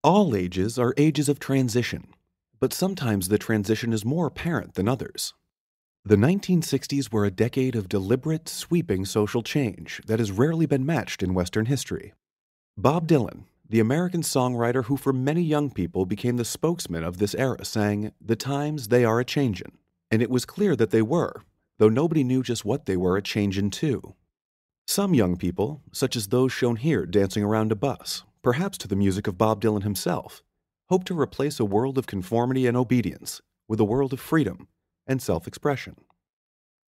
All ages are ages of transition, but sometimes the transition is more apparent than others. The 1960s were a decade of deliberate, sweeping social change that has rarely been matched in Western history. Bob Dylan, the American songwriter who for many young people became the spokesman of this era, sang, "The times they are a-changin'," and it was clear that they were, though nobody knew just what they were a-changin' to. Some young people, such as those shown here dancing around a bus, perhaps to the music of Bob Dylan himself, hope to replace a world of conformity and obedience with a world of freedom and self-expression.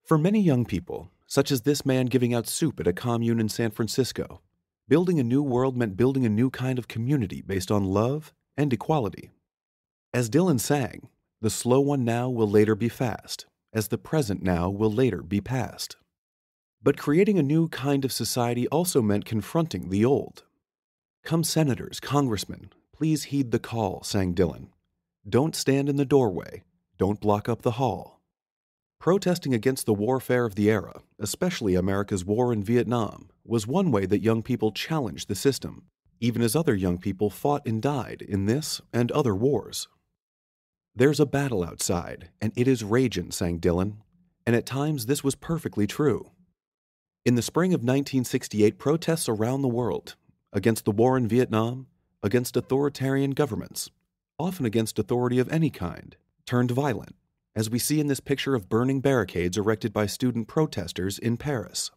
For many young people, such as this man giving out soup at a commune in San Francisco, building a new world meant building a new kind of community based on love and equality. As Dylan sang, "The slow one now will later be fast, as the present now will later be past." But creating a new kind of society also meant confronting the old. "Come senators, congressmen, please heed the call," sang Dylan. "Don't stand in the doorway, don't block up the hall." Protesting against the warfare of the era, especially America's war in Vietnam, was one way that young people challenged the system, even as other young people fought and died in this and other wars. "There's a battle outside, and it is ragin'," sang Dylan, and at times this was perfectly true. In the spring of 1968, protests around the world, against the war in Vietnam, against authoritarian governments, often against authority of any kind, turned violent, as we see in this picture of burning barricades erected by student protesters in Paris.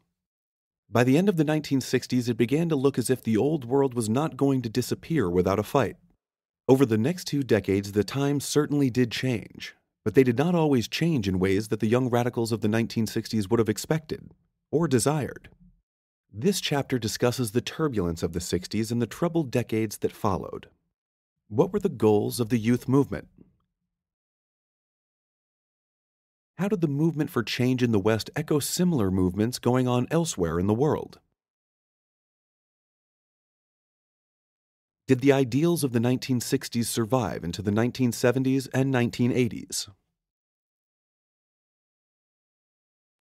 By the end of the 1960s, it began to look as if the old world was not going to disappear without a fight. Over the next 2 decades, the times certainly did change, but they did not always change in ways that the young radicals of the 1960s would have expected or desired. This chapter discusses the turbulence of the 60s and the troubled decades that followed. What were the goals of the youth movement? How did the movement for change in the West echo similar movements going on elsewhere in the world? Did the ideals of the 1960s survive into the 1970s and 1980s?